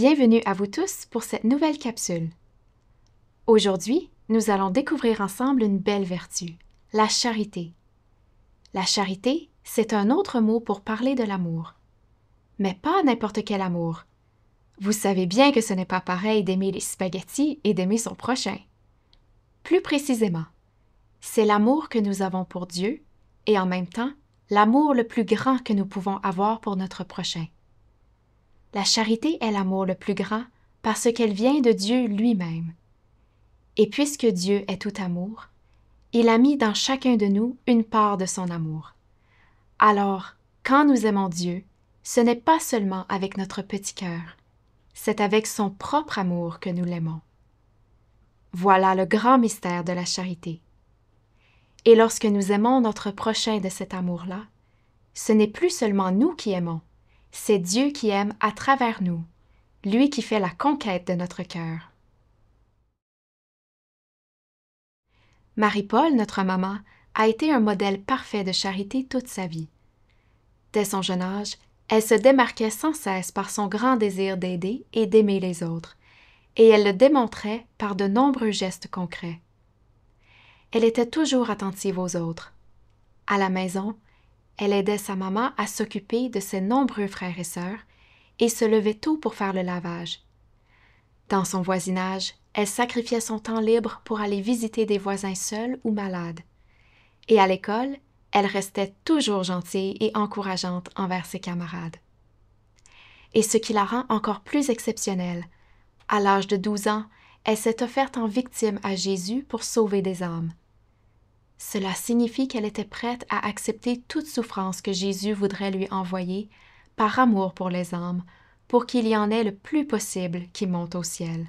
Bienvenue à vous tous pour cette nouvelle capsule. Aujourd'hui, nous allons découvrir ensemble une belle vertu, la charité. La charité, c'est un autre mot pour parler de l'amour. Mais pas n'importe quel amour. Vous savez bien que ce n'est pas pareil d'aimer les spaghettis et d'aimer son prochain. Plus précisément, c'est l'amour que nous avons pour Dieu et en même temps, l'amour le plus grand que nous pouvons avoir pour notre prochain. La charité est l'amour le plus grand parce qu'elle vient de Dieu lui-même. Et puisque Dieu est tout amour, il a mis dans chacun de nous une part de son amour. Alors, quand nous aimons Dieu, ce n'est pas seulement avec notre petit cœur, c'est avec son propre amour que nous l'aimons. Voilà le grand mystère de la charité. Et lorsque nous aimons notre prochain de cet amour-là, ce n'est plus seulement nous qui aimons, c'est Dieu qui aime à travers nous, lui qui fait la conquête de notre cœur. Marie-Paul, notre maman, a été un modèle parfait de charité toute sa vie. Dès son jeune âge, elle se démarquait sans cesse par son grand désir d'aider et d'aimer les autres, et elle le démontrait par de nombreux gestes concrets. Elle était toujours attentive aux autres. À la maison, elle aidait sa maman à s'occuper de ses nombreux frères et sœurs et se levait tôt pour faire le lavage. Dans son voisinage, elle sacrifiait son temps libre pour aller visiter des voisins seuls ou malades. Et à l'école, elle restait toujours gentille et encourageante envers ses camarades. Et ce qui la rend encore plus exceptionnelle, à l'âge de 12 ans, elle s'est offerte en victime à Jésus pour sauver des âmes. Cela signifie qu'elle était prête à accepter toute souffrance que Jésus voudrait lui envoyer par amour pour les âmes, pour qu'il y en ait le plus possible qui montent au ciel.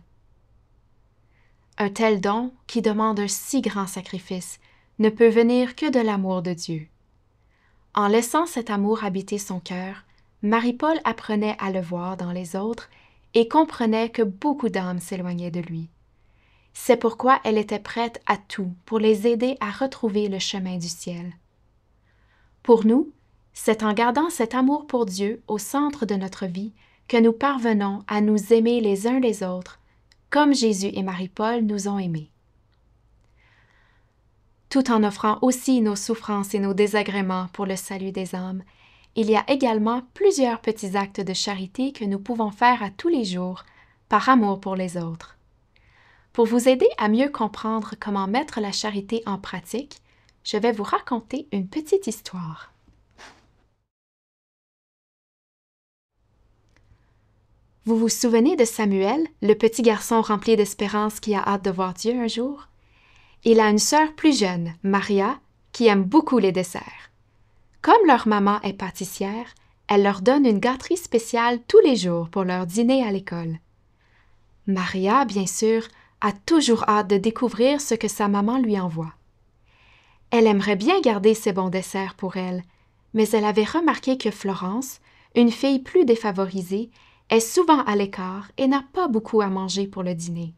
Un tel don, qui demande un si grand sacrifice, ne peut venir que de l'amour de Dieu. En laissant cet amour habiter son cœur, Marie-Paul apprenait à le voir dans les autres et comprenait que beaucoup d'âmes s'éloignaient de lui. C'est pourquoi elle était prête à tout pour les aider à retrouver le chemin du ciel. Pour nous, c'est en gardant cet amour pour Dieu au centre de notre vie que nous parvenons à nous aimer les uns les autres, comme Jésus et Marie-Paul nous ont aimés. Tout en offrant aussi nos souffrances et nos désagréments pour le salut des âmes, il y a également plusieurs petits actes de charité que nous pouvons faire à tous les jours, par amour pour les autres. Pour vous aider à mieux comprendre comment mettre la charité en pratique, je vais vous raconter une petite histoire. Vous vous souvenez de Samuel, le petit garçon rempli d'espérance qui a hâte de voir Dieu un jour? Il a une sœur plus jeune, Maria, qui aime beaucoup les desserts. Comme leur maman est pâtissière, elle leur donne une gâterie spéciale tous les jours pour leur dîner à l'école. Maria, bien sûr, a toujours hâte de découvrir ce que sa maman lui envoie. Elle aimerait bien garder ces bons desserts pour elle, mais elle avait remarqué que Florence, une fille plus défavorisée, est souvent à l'écart et n'a pas beaucoup à manger pour le dîner.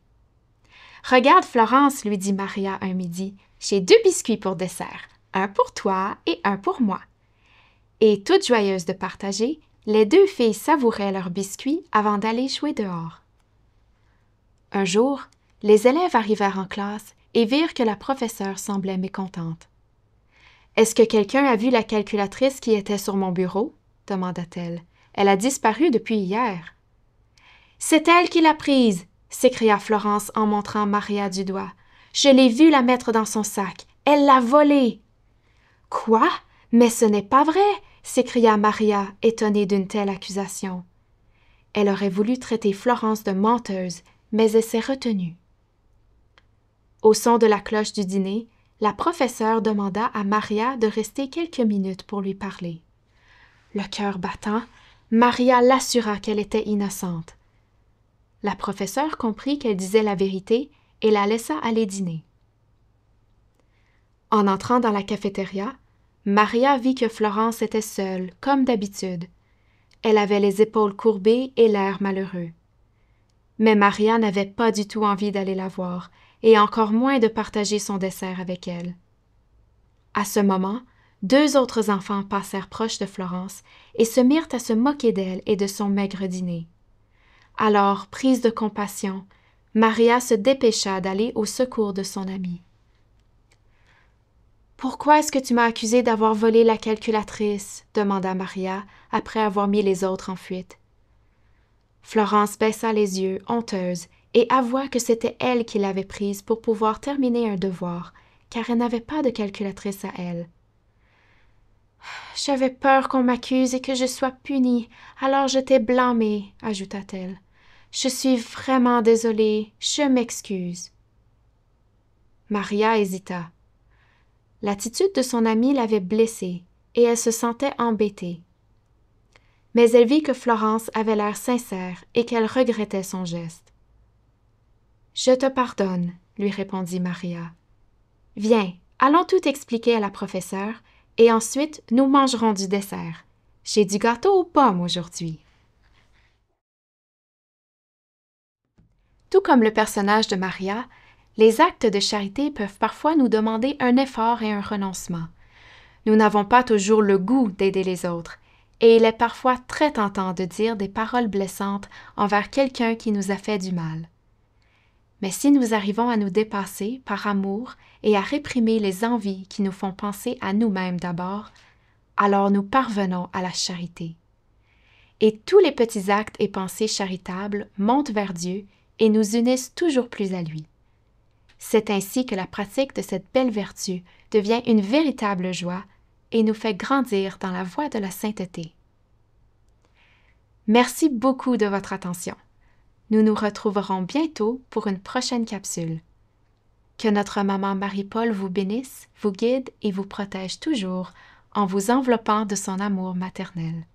« Regarde, Florence, lui dit Maria un midi, j'ai 2 biscuits pour dessert, un pour toi et un pour moi. » Et toutes joyeuses de partager, les 2 filles savouraient leurs biscuits avant d'aller jouer dehors. Un jour, les élèves arrivèrent en classe et virent que la professeure semblait mécontente. « Est-ce que quelqu'un a vu la calculatrice qui était sur mon bureau? » demanda-t-elle. « Elle a disparu depuis hier. »« C'est elle qui l'a prise !» s'écria Florence en montrant Maria du doigt. « Je l'ai vue la mettre dans son sac. Elle l'a volée. »« Quoi? Mais ce n'est pas vrai !» s'écria Maria, étonnée d'une telle accusation. Elle aurait voulu traiter Florence de menteuse, mais elle s'est retenue. Au son de la cloche du dîner, la professeure demanda à Maria de rester quelques minutes pour lui parler. Le cœur battant, Maria l'assura qu'elle était innocente. La professeure comprit qu'elle disait la vérité et la laissa aller dîner. En entrant dans la cafétéria, Maria vit que Florence était seule, comme d'habitude. Elle avait les épaules courbées et l'air malheureux. Mais Maria n'avait pas du tout envie d'aller la voir, et encore moins de partager son dessert avec elle. À ce moment, 2 autres enfants passèrent proche de Florence et se mirent à se moquer d'elle et de son maigre dîner. Alors, prise de compassion, Maria se dépêcha d'aller au secours de son amie. « Pourquoi est-ce que tu m'as accusée d'avoir volé la calculatrice ?» demanda Maria, après avoir mis les autres en fuite. Florence baissa les yeux, honteuse, et avoua que c'était elle qui l'avait prise pour pouvoir terminer un devoir, car elle n'avait pas de calculatrice à elle. « J'avais peur qu'on m'accuse et que je sois punie, alors je t'ai blâmée, ajouta-t-elle. « Je suis vraiment désolée, je m'excuse. » Maria hésita. L'attitude de son amie l'avait blessée, et elle se sentait embêtée. Mais elle vit que Florence avait l'air sincère et qu'elle regrettait son geste. « Je te pardonne, » lui répondit Maria. « Viens, allons tout expliquer à la professeure, et ensuite nous mangerons du dessert. J'ai du gâteau aux pommes aujourd'hui. » Tout comme le personnage de Maria, les actes de charité peuvent parfois nous demander un effort et un renoncement. Nous n'avons pas toujours le goût d'aider les autres, et il est parfois très tentant de dire des paroles blessantes envers quelqu'un qui nous a fait du mal. Mais si nous arrivons à nous dépasser par amour et à réprimer les envies qui nous font penser à nous-mêmes d'abord, alors nous parvenons à la charité. Et tous les petits actes et pensées charitables montent vers Dieu et nous unissent toujours plus à lui. C'est ainsi que la pratique de cette belle vertu devient une véritable joie et nous fait grandir dans la voie de la sainteté. Merci beaucoup de votre attention. Nous nous retrouverons bientôt pour une prochaine capsule. Que notre maman Marie-Paul vous bénisse, vous guide et vous protège toujours en vous enveloppant de son amour maternel.